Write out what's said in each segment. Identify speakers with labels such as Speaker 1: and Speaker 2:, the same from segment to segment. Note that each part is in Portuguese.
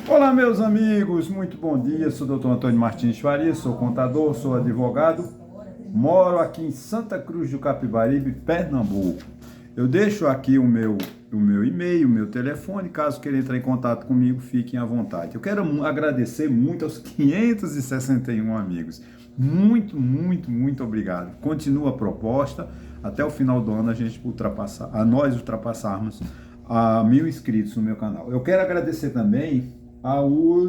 Speaker 1: Olá, meus amigos, muito bom dia. Sou o Dr. Antônio Martins Farias, sou contador, sou advogado, moro aqui em Santa Cruz do Capibaribe, Pernambuco. Eu deixo aqui o meu e-mail, o meu telefone, caso queira entrar em contato comigo, fiquem à vontade. Eu quero agradecer muito aos 561 amigos. Muito obrigado. Continua a proposta, até o final do ano nós ultrapassarmos a 1.000 inscritos no meu canal. Eu quero agradecer também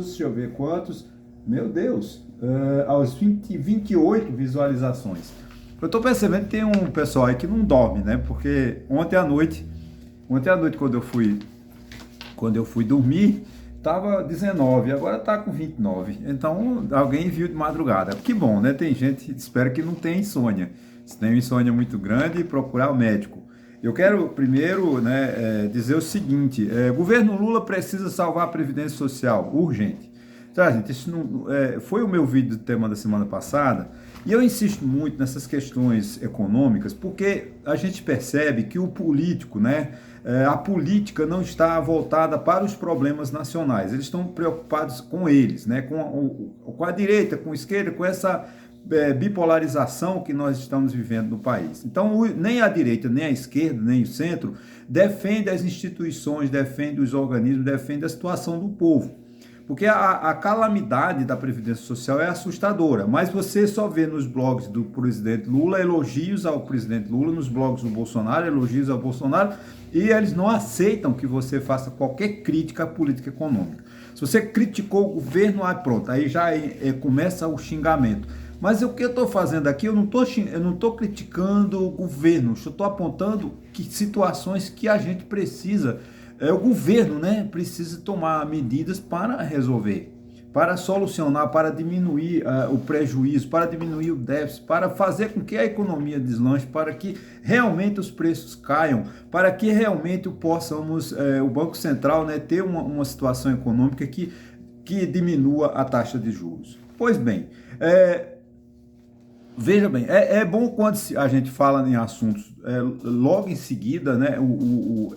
Speaker 1: deixa eu ver quantos, meu Deus, aos 28 visualizações. Eu estou percebendo que tem um pessoal aí que não dorme, né? Porque ontem à noite quando eu fui dormir, tava 19, agora tá com 29. Então, alguém viu de madrugada. Que bom, né? Tem gente, espero que não tenha insônia. Se tem insônia muito grande, procurar o médico. Eu quero primeiro, né, dizer o seguinte: governo Lula precisa salvar a Previdência Social, urgente. Tá, gente, isso não, foi o meu vídeo do tema da semana passada, e eu insisto muito nessas questões econômicas, porque a gente percebe que o político, né, a política não está voltada para os problemas nacionais, eles estão preocupados com eles, né, com a direita, com a esquerda, com essa bipolarização que nós estamos vivendo no país. Então, nem a direita, nem a esquerda, nem o centro defende as instituições, defende os organismos, defende a situação do povo. Porque a calamidade da Previdência Social é assustadora, mas você só vê nos blogs do presidente Lula elogios ao presidente Lula, nos blogs do Bolsonaro elogios ao Bolsonaro, e eles não aceitam que você faça qualquer crítica à política econômica. Se você criticou o governo, pronto, aí já começa o xingamento. Mas o que eu estou fazendo aqui, eu não estou criticando o governo, eu estou apontando que situações que a gente precisa, o governo, né, precisa tomar medidas para resolver, para solucionar, para diminuir o prejuízo, para diminuir o déficit, para fazer com que a economia deslanche, para que realmente os preços caiam, para que realmente possamos, o Banco Central, né, ter uma situação econômica que diminua a taxa de juros. Pois bem, veja bem, é bom quando a gente fala em assuntos logo em seguida, né?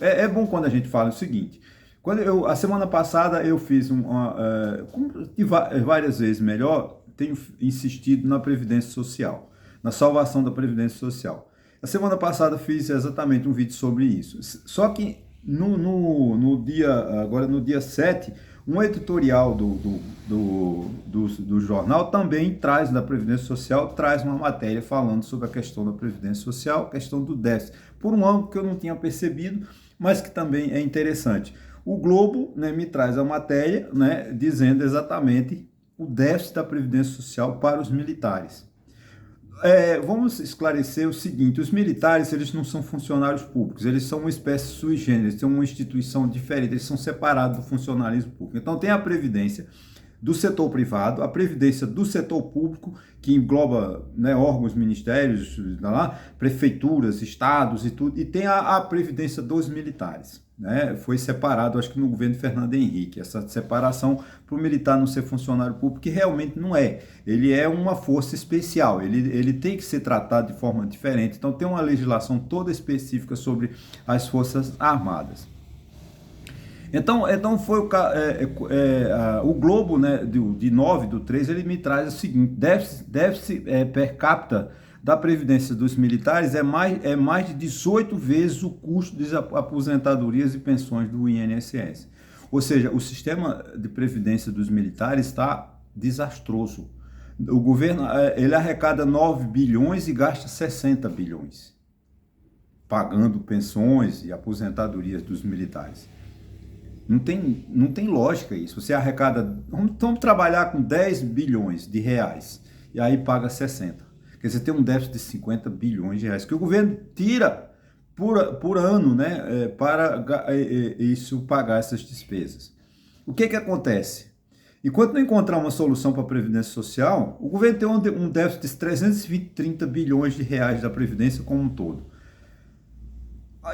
Speaker 1: É bom quando a gente fala o seguinte. A semana passada eu fiz várias vezes melhor, tenho insistido na Previdência Social, na salvação da Previdência Social. A semana passada fiz exatamente um vídeo sobre isso. Só que no dia 7, um editorial do jornal também traz, da Previdência Social, traz uma matéria falando sobre a questão da Previdência Social, a questão do déficit, por um ângulo que eu não tinha percebido, mas que também é interessante. O Globo, né, me traz a matéria, né, dizendo exatamente o déficit da Previdência Social para os militares. Vamos esclarecer o seguinte: os militares, eles não são funcionários públicos, eles são uma espécie sui generis, eles são uma instituição diferente, eles são separados do funcionalismo público. Então tem a previdência do setor privado, a previdência do setor público, que engloba, né, órgãos, ministérios, prefeituras, estados e tudo, e tem a previdência dos militares. Né? Foi separado, acho que no governo de Fernando Henrique, essa separação para o militar não ser funcionário público, que realmente não é. Ele é uma força especial, ele tem que ser tratado de forma diferente. Então tem uma legislação toda específica sobre as Forças Armadas. Então foi o Globo, né, de 9/3, ele me traz o seguinte: déficit per capita da Previdência dos militares é mais de 18 vezes o custo das aposentadorias e pensões do INSS. Ou seja, o sistema de previdência dos militares está desastroso. O governo ele arrecada 9 bilhões e gasta 60 bilhões, pagando pensões e aposentadorias dos militares. Não tem lógica isso. Você arrecada, vamos trabalhar com 10 bilhões de reais e aí paga 60. Quer dizer, tem um déficit de 50 bilhões de reais que o governo tira por ano, né, para isso pagar essas despesas. O que acontece? Enquanto não encontrar uma solução para a Previdência Social, o governo tem um déficit de 30 bilhões de reais da Previdência como um todo.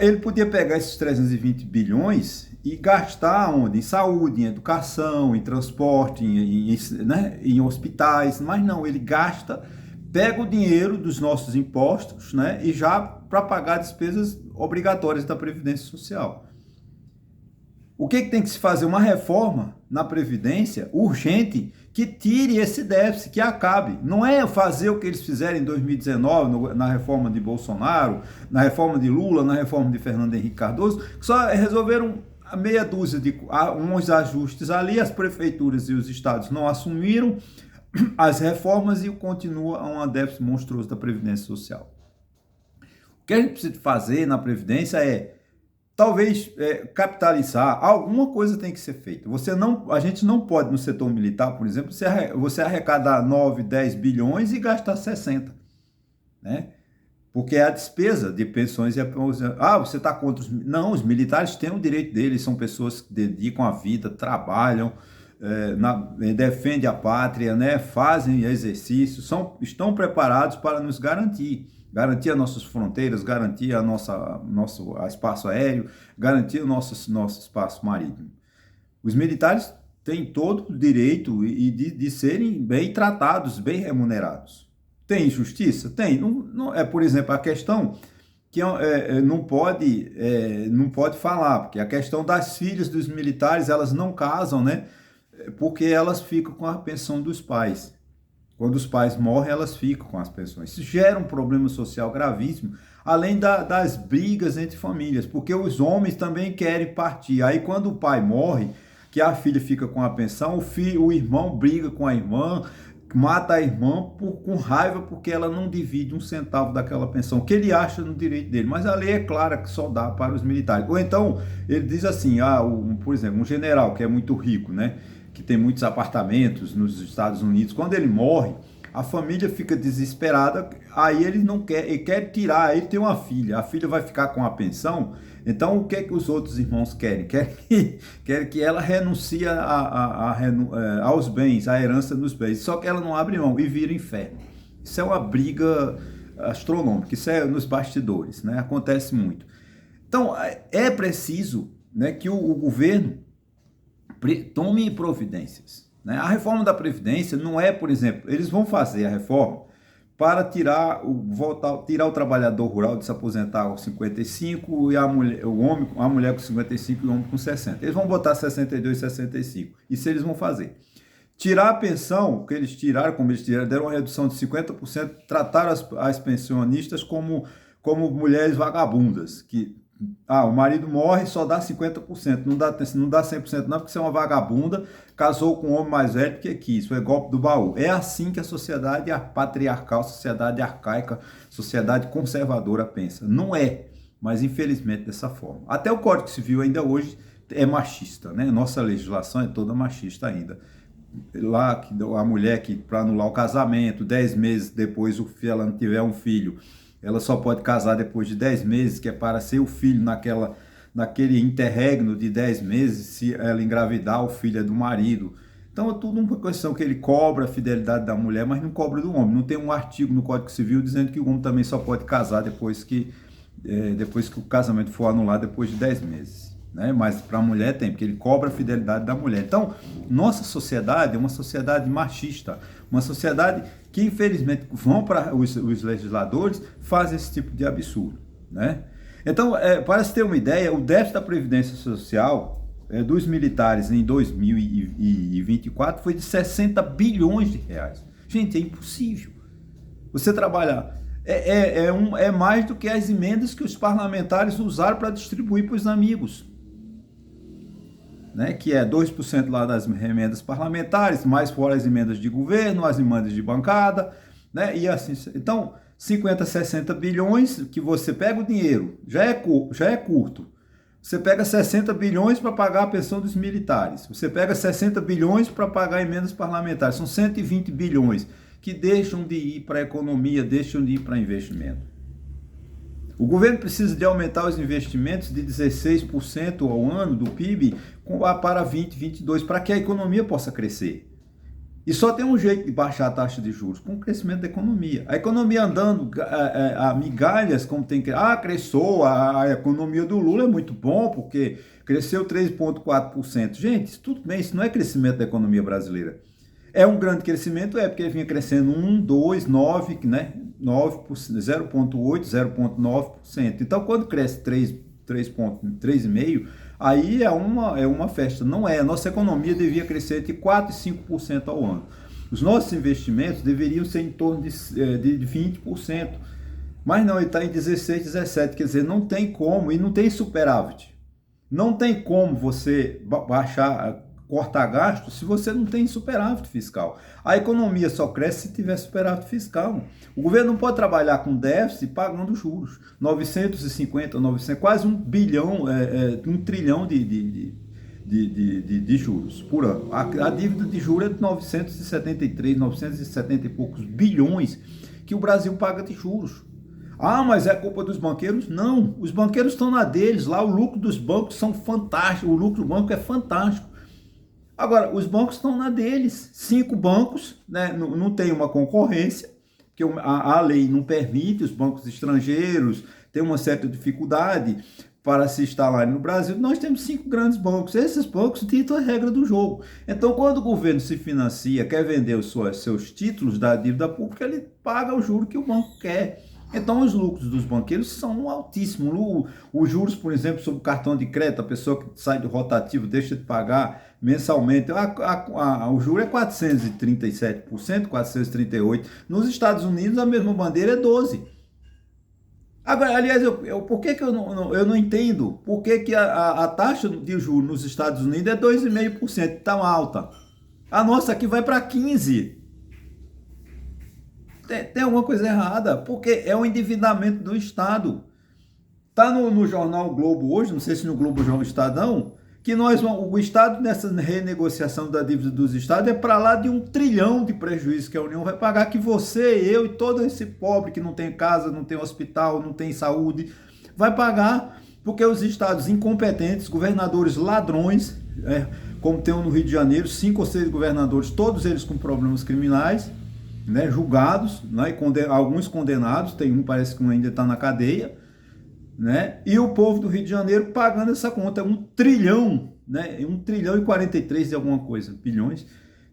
Speaker 1: Ele podia pegar esses 320 bilhões e gastar onde? Em saúde, em educação, em transporte, em hospitais, mas não, ele pega o dinheiro dos nossos impostos, né, e já para pagar despesas obrigatórias da Previdência Social. O que tem que se fazer? Uma reforma na Previdência urgente que tire esse déficit, que acabe. Não é fazer o que eles fizeram em 2019, na reforma de Bolsonaro, na reforma de Lula, na reforma de Fernando Henrique Cardoso, que só resolveram a meia dúzia de uns ajustes ali, as prefeituras e os estados não assumiram as reformas e continua um déficit monstruoso da Previdência Social. O que a gente precisa fazer na Previdência é talvez capitalizar, alguma coisa tem que ser feita. A gente não pode, no setor militar, por exemplo, você arrecadar 9, 10 bilhões e gastar 60, né? Porque é a despesa de pensões e você está contra os... Não, os militares têm o direito deles, são pessoas que dedicam a vida, trabalham, defendem a pátria, né? Fazem exercícios, estão preparados para nos garantir as nossas fronteiras, garantir nosso espaço aéreo, garantir o nosso espaço marítimo. Os militares têm todo o direito de serem bem tratados, bem remunerados. Tem injustiça? Tem. Não, por exemplo, a questão que não pode falar, porque a questão das filhas dos militares, elas não casam, né? Porque elas ficam com a pensão dos pais. Quando os pais morrem, elas ficam com as pensões. Isso gera um problema social gravíssimo, além das brigas entre famílias, porque os homens também querem partir. Aí, quando o pai morre, que a filha fica com a pensão, o irmão briga com a irmã, mata a irmã com raiva porque ela não divide um centavo daquela pensão, que ele acha no direito dele. Mas a lei é clara que só dá para os militares. Ou então, ele diz assim, por exemplo, um general que é muito rico, né? Que tem muitos apartamentos nos Estados Unidos, quando ele morre, a família fica desesperada, aí ele não quer, ele quer tirar, ele tem uma filha, a filha vai ficar com a pensão, então o que é que os outros irmãos querem? Querem que ela renuncie aos bens, à herança dos bens, só que ela não abre mão e vira inferno. Isso é uma briga astronômica, isso é nos bastidores, né? Acontece muito. Então, é preciso, né, que o governo tome providências, né? A reforma da Previdência não é, por exemplo, eles vão fazer a reforma para tirar o trabalhador rural de se aposentar aos 55 e a mulher com 55 e o homem com 60. Eles vão botar 62, 65. Isso eles vão fazer. Tirar a pensão, que eles tiraram, como eles tiraram, deram uma redução de 50%, trataram as pensionistas como mulheres vagabundas, que o marido morre e só dá 50%, não dá 100% não, porque você é uma vagabunda, casou com um homem mais velho porque quis, foi golpe do baú. É assim que a sociedade patriarcal, sociedade arcaica, sociedade conservadora pensa. Não é, mas infelizmente dessa forma. Até o Código Civil ainda hoje é machista, né? Nossa legislação é toda machista ainda. Lá, a mulher que para anular o casamento, 10 meses depois, se ela não tiver um filho, ela só pode casar depois de 10 meses, que é para ser o filho naquele interregno de 10 meses, se ela engravidar, o filho é do marido. Então é tudo uma questão que ele cobra a fidelidade da mulher, mas não cobra do homem. Não tem um artigo no Código Civil dizendo que o homem também só pode casar depois que o casamento for anulado depois de 10 meses. Né? Mas para a mulher tem, porque ele cobra a fidelidade da mulher. Então, nossa sociedade é uma sociedade machista, uma sociedade que, infelizmente, vão para os legisladores, fazem esse tipo de absurdo. Né? Então, para se ter uma ideia, o déficit da Previdência Social dos militares em 2024 foi de 60 bilhões de reais. Gente, é impossível. Você trabalhar... É mais do que as emendas que os parlamentares usaram para distribuir para os amigos. Né, que é 2% lá das emendas parlamentares, mais fora as emendas de governo, as emendas de bancada, né, e assim. Então, 50, 60 bilhões que você pega o dinheiro, já é curto. Você pega 60 bilhões para pagar a pensão dos militares, você pega 60 bilhões para pagar emendas parlamentares, são 120 bilhões que deixam de ir para a economia, deixam de ir para investimento. O governo precisa de aumentar os investimentos de 16% ao ano do PIB para 20, 22%, para que a economia possa crescer. E só tem um jeito de baixar a taxa de juros, com o crescimento da economia. A economia andando a migalhas, como tem que... cresceu, a economia do Lula é muito bom, porque cresceu 3,4%. Gente, isso tudo bem, isso não é crescimento da economia brasileira. É um grande crecimento, porque ele vinha crescendo 1, 2, 9, né? 0,8%, 0,9%. Então, quando cresce 3,5%, aí é uma festa. Não é. A nossa economia devia crescer entre 4% e 5% ao ano. Os nossos investimentos deveriam ser em torno de 20%. Mas não, ele está em 16, 17. Quer dizer, não tem como, e não tem superávit. Não tem como você cortar gasto se você não tem superávit fiscal. A economia só cresce se tiver superávit fiscal. O governo não pode trabalhar com déficit pagando juros. 950, 900, quase 1 bilhão, 1 trilhão de juros por ano. A dívida de juros é de 973, 970 e poucos bilhões que o Brasil paga de juros. Ah, mas é culpa dos banqueiros? Não, os banqueiros estão na deles, lá o lucro dos bancos são fantásticos, o lucro do banco é fantástico. Agora, os bancos estão na deles, 5 bancos, né, não tem uma concorrência, porque a lei não permite, os bancos estrangeiros têm uma certa dificuldade para se instalarem no Brasil. Nós temos 5 grandes bancos, esses bancos ditam a regra do jogo. Então, quando o governo se financia, quer vender os seus títulos da dívida pública, ele paga o juro que o banco quer. Então, os lucros dos banqueiros são altíssimos. Os juros, por exemplo, sobre o cartão de crédito, a pessoa que sai do rotativo deixa de pagar mensalmente, o juro é 437%, 438%. Nos Estados Unidos, a mesma bandeira é 12%. Agora, aliás, por que eu não entendo? Por que a taxa de juros nos Estados Unidos é 2,5%, tão alta? A nossa aqui vai para 15%. Tem alguma coisa errada, porque é o endividamento do Estado. Está no jornal Globo hoje, não sei se no Globo Jornal Estadão, que o Estado, nessa renegociação da dívida dos Estados, é para lá de 1 trilhão de prejuízo que a União vai pagar, que você, eu e todo esse pobre que não tem casa, não tem hospital, não tem saúde, vai pagar, porque os Estados incompetentes, governadores ladrões, como tem no Rio de Janeiro, 5 ou 6 governadores, todos eles com problemas criminais, né, julgados, né, alguns condenados, tem um parece que ainda está na cadeia, né, e o povo do Rio de Janeiro pagando essa conta, 1 trilhão, né, 1 trilhão e 43 de alguma coisa, bilhões,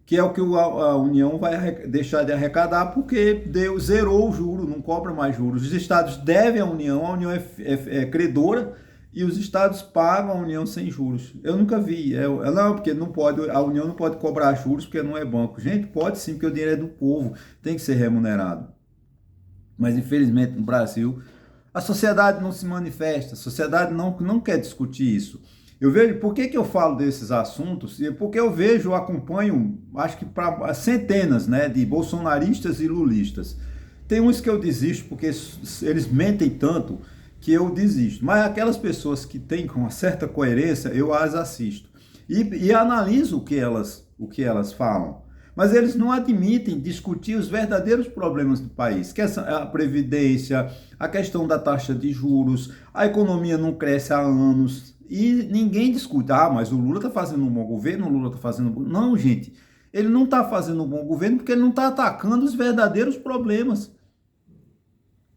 Speaker 1: que é o que a União vai deixar de arrecadar porque zerou o juro, não cobra mais juros. Os estados devem à União, a União é credora, e os estados pagam a União sem juros. Eu nunca vi. Não, porque não pode, a União não pode cobrar juros porque não é banco. Gente, pode sim, porque o dinheiro é do povo, tem que ser remunerado. Mas, infelizmente, no Brasil, a sociedade não se manifesta, a sociedade não quer discutir isso. Eu vejo, por que eu falo desses assuntos? Porque eu acompanho, acho que para centenas, né, de bolsonaristas e lulistas. Tem uns que eu desisto porque eles mentem tanto que eu desisto. Mas aquelas pessoas que têm com uma certa coerência, eu as assisto. E analiso o que elas falam. Mas eles não admitem discutir os verdadeiros problemas do país, que é a previdência, a questão da taxa de juros, a economia não cresce há anos, e ninguém discute. Ah, mas o Lula está fazendo um bom governo, o Lula está fazendo um bom... Não, gente, ele não está fazendo um bom governo porque ele não está atacando os verdadeiros problemas.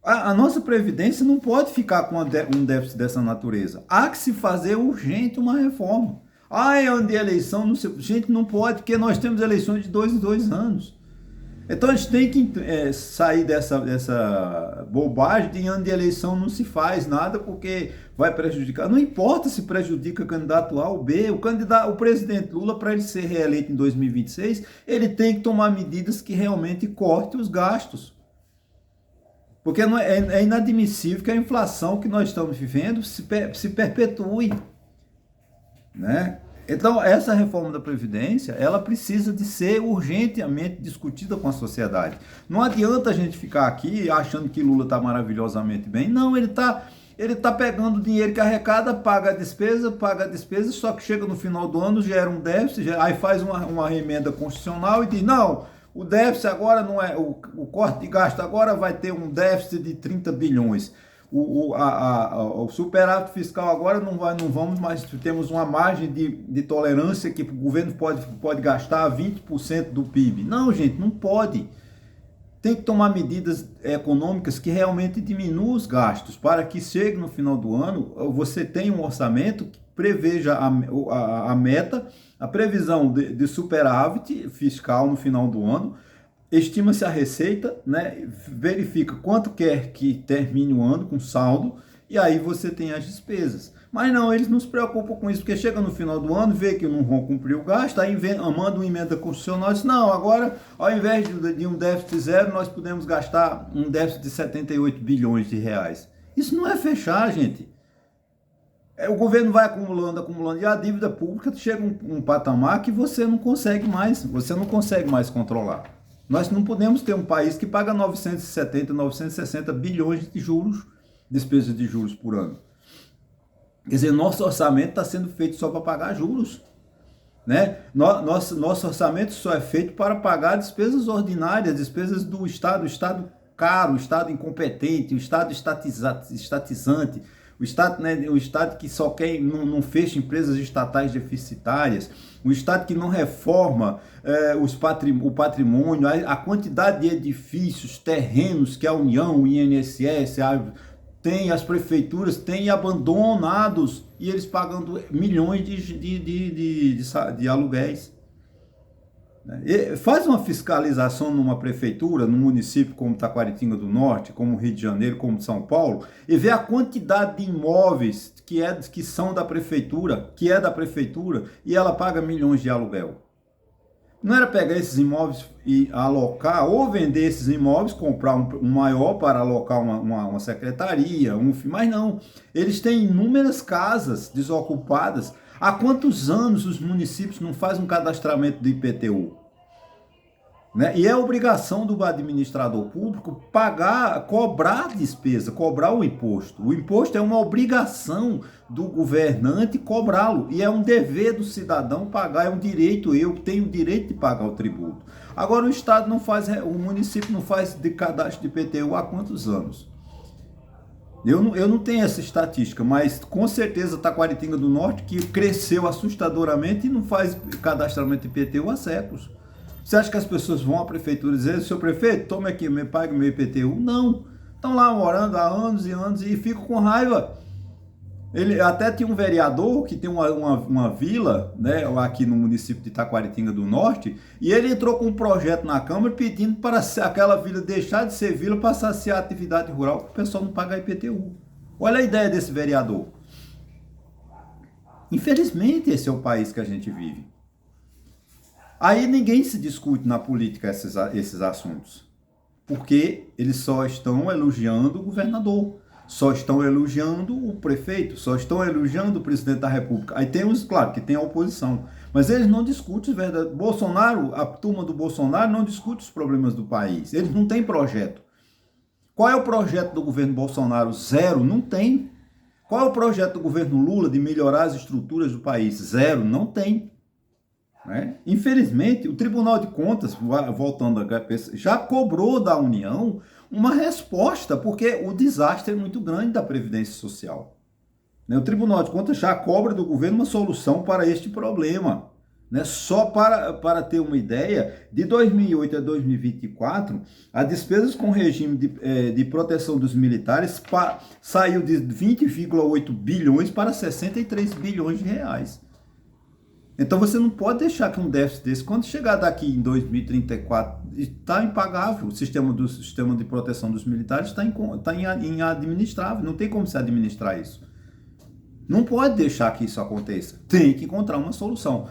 Speaker 1: A nossa Previdência não pode ficar com um déficit dessa natureza. Há que se fazer urgente uma reforma. É ano de eleição, não sei. Gente, não pode, porque nós temos eleições de 2 em 2 anos. Então a gente tem que sair dessa bobagem de ano de eleição não se faz nada porque vai prejudicar. Não importa se prejudica candidato A ou B, o presidente Lula, para ele ser reeleito em 2026, ele tem que tomar medidas que realmente cortem os gastos. Porque é inadmissível que a inflação que nós estamos vivendo se perpetue, né? Então, essa reforma da Previdência, ela precisa de ser urgentemente discutida com a sociedade. Não adianta a gente ficar aqui achando que Lula está maravilhosamente bem. Não, ele tá pegando o dinheiro que arrecada, paga a despesa, só que chega no final do ano, gera um déficit, aí faz uma emenda constitucional e diz, não, o déficit agora não é, o corte de gasto agora vai ter um déficit de 30 bilhões. O superávit fiscal agora não vamos mais, temos uma margem de tolerância que o governo pode gastar 20% do PIB. Não, gente, não pode. Tem que tomar medidas econômicas que realmente diminuam os gastos, para que chegue no final do ano, você tenha um orçamento que preveja a meta, a previsão de superávit fiscal no final do ano, estima-se a receita, né, verifica quanto quer que termine o ano com saldo, e aí você tem as despesas. Mas não, eles não se preocupam com isso, porque chega no final do ano, vê que não vão cumprir o gasto, aí manda uma emenda constitucional e diz, não, agora, ao invés de um déficit zero, nós podemos gastar um déficit de 78 bilhões de reais. Isso não é fechar, gente. O governo vai acumulando, acumulando, e a dívida pública chega um patamar que você não consegue mais controlar. Nós não podemos ter um país que paga 970, 960 bilhões de juros, despesas de juros por ano. Quer dizer, nosso orçamento está sendo feito só para pagar juros. Né? Nosso orçamento só é feito para pagar despesas ordinárias, despesas do Estado, o Estado caro, o Estado incompetente, o Estado estatizante, o Estado, né, o Estado que só quer, não fecha empresas estatais deficitárias, o Estado que não reforma o patrimônio, a quantidade de edifícios, terrenos que a União, o INSS, as prefeituras têm abandonados e eles pagando milhões de aluguéis. Faz uma fiscalização numa prefeitura, num município como Taquaritinga do Norte, como Rio de Janeiro, como São Paulo, e vê a quantidade de imóveis que são da prefeitura, e ela paga milhões de aluguel. Não era pegar esses imóveis e alocar, ou vender esses imóveis, comprar um maior para alocar uma secretaria, mas não. Eles têm inúmeras casas desocupadas. Há quantos anos os municípios não fazem um cadastramento do IPTU? Né? E é obrigação do administrador público cobrar a despesa, cobrar o imposto. O imposto é uma obrigação do governante cobrá-lo. E é um dever do cidadão pagar, é um direito, eu tenho o direito de pagar o tributo. Agora o Estado não faz, o município não faz de cadastro de IPTU há quantos anos? Eu não tenho essa estatística, mas com certeza Taquaritinga do Norte, que cresceu assustadoramente e não faz cadastramento de IPTU há séculos. Você acha que as pessoas vão à prefeitura dizer, seu prefeito, tome aqui, me pague meu IPTU? Não. Estão lá morando há anos e anos e ficam com raiva. Ele até tinha um vereador que tem uma vila, né, aqui no município de Taquaritinga do Norte, e ele entrou com um projeto na Câmara pedindo para aquela vila deixar de ser vila, passar a ser atividade rural, para o pessoal não pagar IPTU. Olha a ideia desse vereador. Infelizmente, esse é o país que a gente vive. Aí ninguém se discute na política esses assuntos, porque eles só estão elogiando o governador, só estão elogiando o prefeito, só estão elogiando o presidente da República. Aí tem claro, que tem a oposição, mas eles não discutem os verdadeiros. Bolsonaro, a turma do Bolsonaro não discute os problemas do país, eles não têm projeto. Qual é o projeto do governo Bolsonaro? Zero, não tem. Qual é o projeto do governo Lula de melhorar as estruturas do país? Zero, não tem. Né? Infelizmente, o Tribunal de Contas, voltando a já cobrou da União uma resposta, porque o desastre é muito grande da Previdência Social. Né? O Tribunal de Contas já cobra do governo uma solução para este problema. Né? Só para ter uma ideia, de 2008 a 2024, as despesas com regime de proteção dos militares saiu de 20,8 bilhões para 63 bilhões de reais. Então você não pode deixar que um déficit desse, quando chegar daqui em 2034, está impagável. O sistema de proteção dos militares está inadministrável, não tem como se administrar isso. Não pode deixar que isso aconteça. Tem que encontrar uma solução.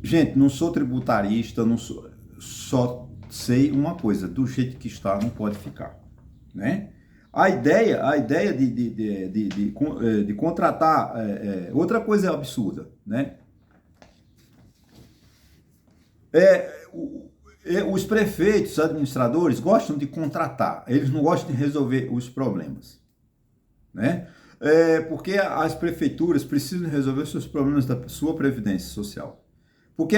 Speaker 1: Gente, não sou tributarista, só sei uma coisa, do jeito que está não pode ficar. Né? A ideia de contratar, outra coisa absurda, né? Os prefeitos, os administradores gostam de contratar, eles não gostam de resolver os problemas, né? Porque as prefeituras precisam resolver os seus problemas da sua previdência social, porque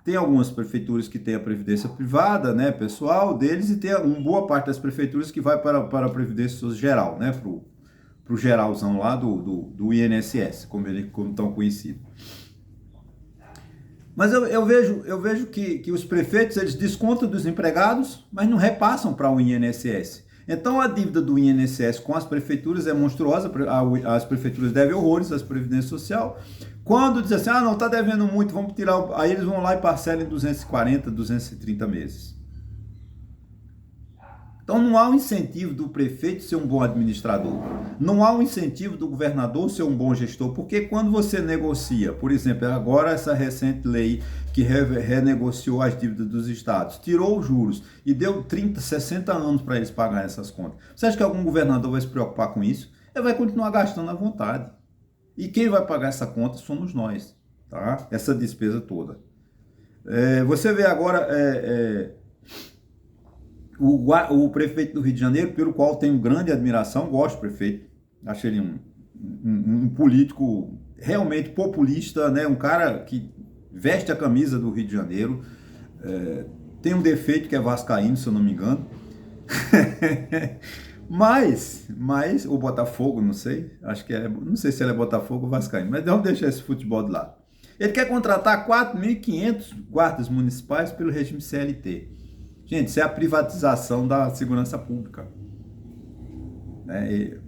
Speaker 1: tem algumas prefeituras que têm a previdência privada, né, pessoal deles, e tem uma boa parte das prefeituras que vai para a previdência geral, né, pro geralzão lá do INSS, como tão conhecido. Mas eu vejo que os prefeitos, eles descontam dos empregados, mas não repassam para o INSS. Então a dívida do INSS com as prefeituras é monstruosa, as prefeituras devem horrores à Previdência Social. Quando dizem assim, não está devendo muito, vamos tirar, aí eles vão lá e parcelam em 240, 230 meses. Então não há um incentivo do prefeito ser um bom administrador, não há um incentivo do governador ser um bom gestor, porque quando você negocia, por exemplo, agora essa recente lei que renegociou as dívidas dos estados, tirou os juros e deu 30, 60 anos para eles pagarem essas contas. Você acha que algum governador vai se preocupar com isso? Ele vai continuar gastando à vontade. E quem vai pagar essa conta somos nós, tá? Essa despesa toda. Você vê agora o prefeito do Rio de Janeiro, pelo qual tenho grande admiração, gosto do prefeito, acho ele um político realmente populista, né? Um cara que veste a camisa do Rio de Janeiro, tem um defeito que é vascaíno, se eu não me engano, mas o Botafogo, não sei, acho que não sei se ele é Botafogo ou vascaíno, mas vamos deixar esse futebol de lado. Ele quer contratar 4.500 guardas municipais pelo regime CLT. Gente, isso é a privatização da segurança pública.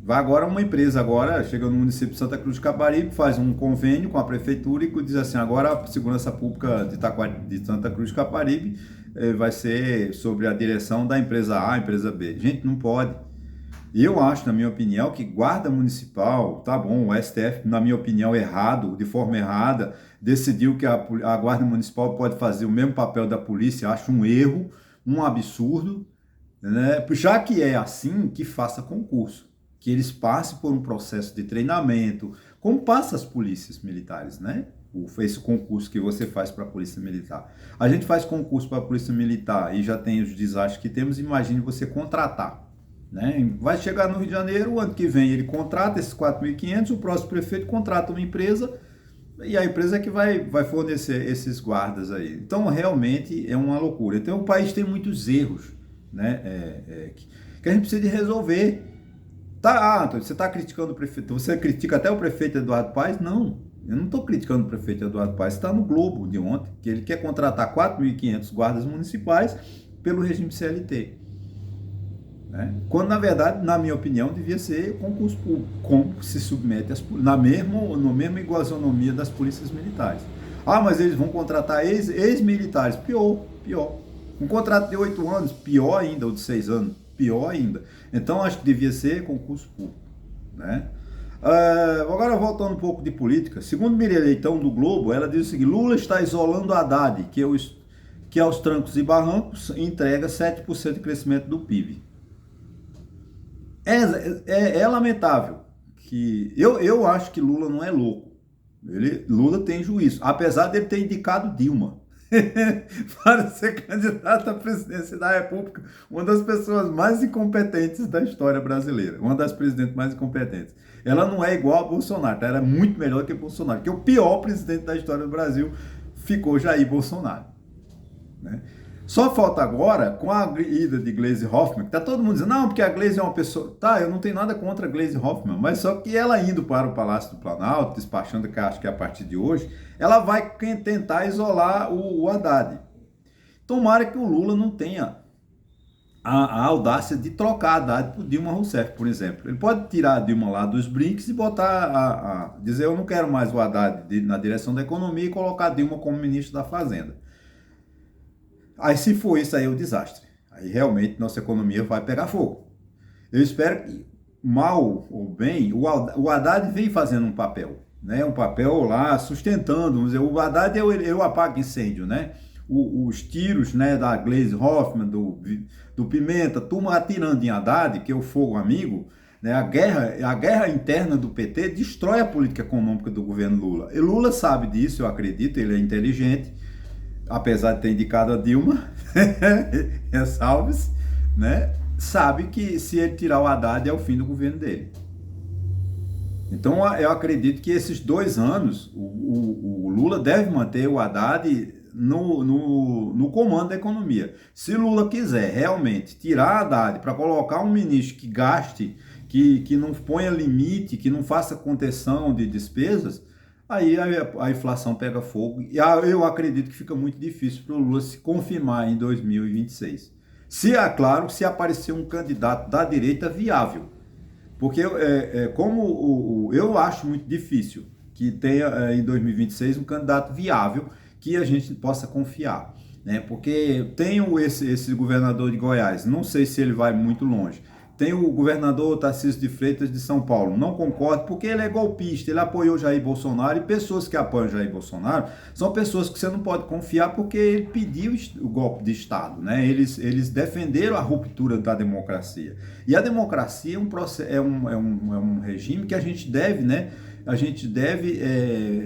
Speaker 1: Vai agora uma empresa, chega no município de Santa Cruz de Caparibe, faz um convênio com a prefeitura e diz assim, agora a segurança pública de Santa Cruz de Caparibe vai ser sobre a direção da empresa A, empresa B. Gente, não pode. Eu acho, na minha opinião, que guarda municipal, tá bom, o STF, na minha opinião, errado, de forma errada, decidiu que a guarda municipal pode fazer o mesmo papel da polícia, acho um erro, um absurdo, né? Já que é assim, que faça concurso, que eles passem por um processo de treinamento, como passa as polícias militares, né? Esse concurso que você faz para a polícia militar. A gente faz concurso para a polícia militar e já tem os desastres que temos, imagine você contratar. Né? Vai chegar no Rio de Janeiro, o ano que vem ele contrata esses 4.500, o próximo prefeito contrata uma empresa e a empresa é que vai fornecer esses guardas aí. Então, realmente é uma loucura. Então, o país tem muitos erros, né? Que a gente precisa de resolver. Antônio, você está criticando o prefeito, você critica até o prefeito Eduardo Paes? Não, eu não estou criticando o prefeito Eduardo Paes, está no Globo de ontem, que ele quer contratar 4.500 guardas municipais pelo regime CLT. Quando, na verdade, na minha opinião, devia ser concurso público, como se submete na mesma iguazonomia das polícias militares. Mas eles vão contratar ex-militares. Pior. Um contrato de 8 anos, pior ainda, ou de 6 anos, pior ainda. Então, acho que devia ser concurso público. Né? Agora, voltando um pouco de política, segundo Miriam Leitão, do Globo, ela diz o seguinte: Lula está isolando Haddad, que aos trancos e barrancos entrega 7% de crescimento do PIB. É lamentável que eu acho que Lula não é louco. Lula tem juízo, apesar dele ter indicado Dilma para ser candidato à presidência da República, uma das pessoas mais incompetentes da história brasileira, uma das presidentes mais incompetentes. Ela não é igual a Bolsonaro, tá? Ela é muito melhor que Bolsonaro, porque o pior presidente da história do Brasil ficou Jair Bolsonaro, né? Só falta agora, com a ida de Gleisi Hoffmann, que tá todo mundo dizendo, não, porque a Gleisi é uma pessoa... Tá, eu não tenho nada contra a Gleisi Hoffmann, mas só que ela indo para o Palácio do Planalto, despachando, que acho que é a partir de hoje, ela vai tentar isolar o Haddad. Tomara que o Lula não tenha a audácia de trocar Haddad por Dilma Rousseff, por exemplo. Ele pode tirar a Dilma lá dos brinques e botar, dizer, eu não quero mais o Haddad na direção da economia e colocar a Dilma como ministro da Fazenda. Aí, se for isso aí, é o desastre. Aí, realmente, nossa economia vai pegar fogo. Eu espero que, mal ou bem, o Haddad vem fazendo um papel, né? Um papel lá, sustentando, vamos dizer, o Haddad é o apaga-incêndio, né? Os tiros, né, da Gleisi Hoffmann, do Pimenta, turma atirando em Haddad, que é o fogo amigo, né? A guerra interna do PT destrói a política econômica do governo Lula. E Lula sabe disso, eu acredito, ele é inteligente, apesar de ter indicado a Dilma, ressalve-se, né? Sabe que se ele tirar o Haddad é o fim do governo dele. Então eu acredito que esses 2 anos o Lula deve manter o Haddad no comando da economia. Se Lula quiser realmente tirar Haddad para colocar um ministro que gaste, que não ponha limite, que não faça contenção de despesas, aí a inflação pega fogo e eu acredito que fica muito difícil para o Lula se confirmar em 2026. Claro, se aparecer um candidato da direita viável. Porque como eu acho muito difícil que tenha em 2026 um candidato viável que a gente possa confiar. né? Porque tem esse governador de Goiás, não sei se ele vai muito longe. Tem o governador Tarcísio de Freitas de São Paulo. Não concordo porque ele é golpista, ele apoiou Jair Bolsonaro, e pessoas que apoiam Jair Bolsonaro são pessoas que você não pode confiar porque ele pediu o golpe de Estado, né? Eles defenderam a ruptura da democracia. E a democracia é um regime que a gente deve, né? A gente deve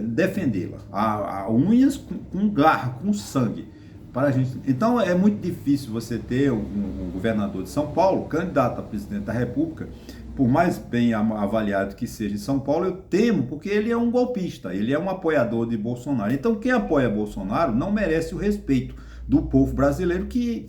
Speaker 1: defendê-la a unhas com garra, com sangue. Para a gente. Então é muito difícil você ter um governador de São Paulo, candidato a presidente da República, por mais bem avaliado que seja em São Paulo, eu temo, porque ele é um golpista, ele é um apoiador de Bolsonaro. Então quem apoia Bolsonaro não merece o respeito do povo brasileiro, que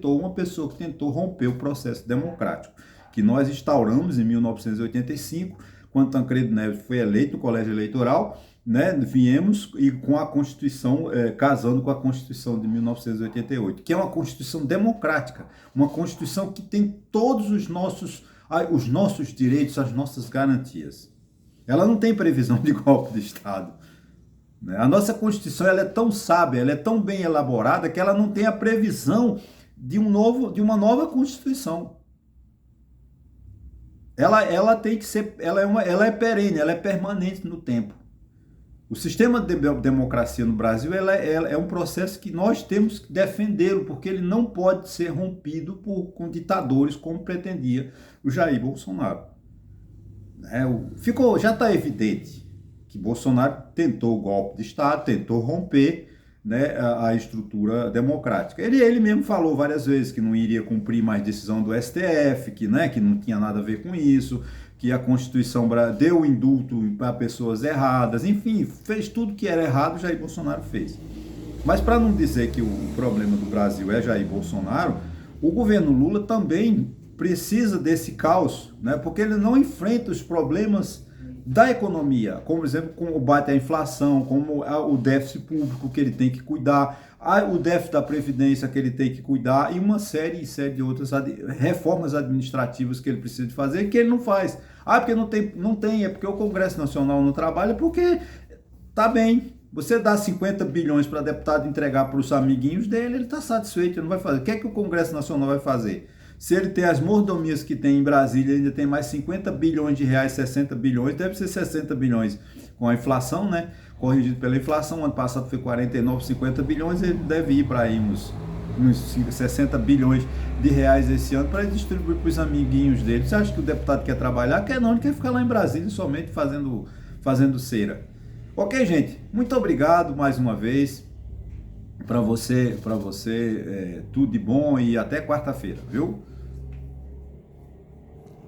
Speaker 1: uma pessoa que tentou romper o processo democrático, que nós instauramos em 1985, quando Tancredo Neves foi eleito no colégio eleitoral, né, viemos e com a Constituição, casando com a Constituição de 1988, que é uma Constituição democrática, uma Constituição que tem todos os nossos direitos, as nossas garantias. Ela não tem previsão de golpe de Estado. Né? A nossa Constituição ela é tão sábia, ela é tão bem elaborada, que ela não tem a previsão de uma nova Constituição. Ela tem que ser, ela é perene, ela é permanente no tempo. O sistema de democracia no Brasil é um processo que nós temos que defendê-lo, porque ele não pode ser rompido com ditadores, como pretendia o Jair Bolsonaro. Já está evidente que Bolsonaro tentou o golpe de Estado, tentou romper, né, a estrutura democrática. Ele mesmo falou várias vezes que não iria cumprir mais decisão do STF, que não tinha nada a ver com isso, que a Constituição deu indulto para pessoas erradas, enfim, fez tudo que era errado, Jair Bolsonaro fez. Mas para não dizer que o problema do Brasil é Jair Bolsonaro, o governo Lula também precisa desse caos, né? Porque ele não enfrenta os problemas da economia, como, por exemplo, com o combate à inflação, como o déficit público que ele tem que cuidar, o déficit da Previdência que ele tem que cuidar, e uma série de outras reformas administrativas que ele precisa de fazer, que ele não faz. Porque não tem, é porque o Congresso Nacional não trabalha, porque tá bem. Você dá 50 bilhões para deputado entregar para os amiguinhos dele, ele está satisfeito, ele não vai fazer. O que é que o Congresso Nacional vai fazer? Se ele tem as mordomias que tem em Brasília, ainda tem mais 50 bilhões de reais, 60 bilhões, deve ser 60 bilhões com a inflação, né? Corrigido pela inflação, ano passado foi 49, 50 bilhões, ele deve ir para aí uns 60 bilhões de reais esse ano para distribuir para os amiguinhos dele. Você acha que o deputado quer trabalhar? Quer não, ele quer ficar lá em Brasília somente fazendo cera. Ok, gente? Muito obrigado mais uma vez. Para você tudo de bom e até quarta-feira, viu?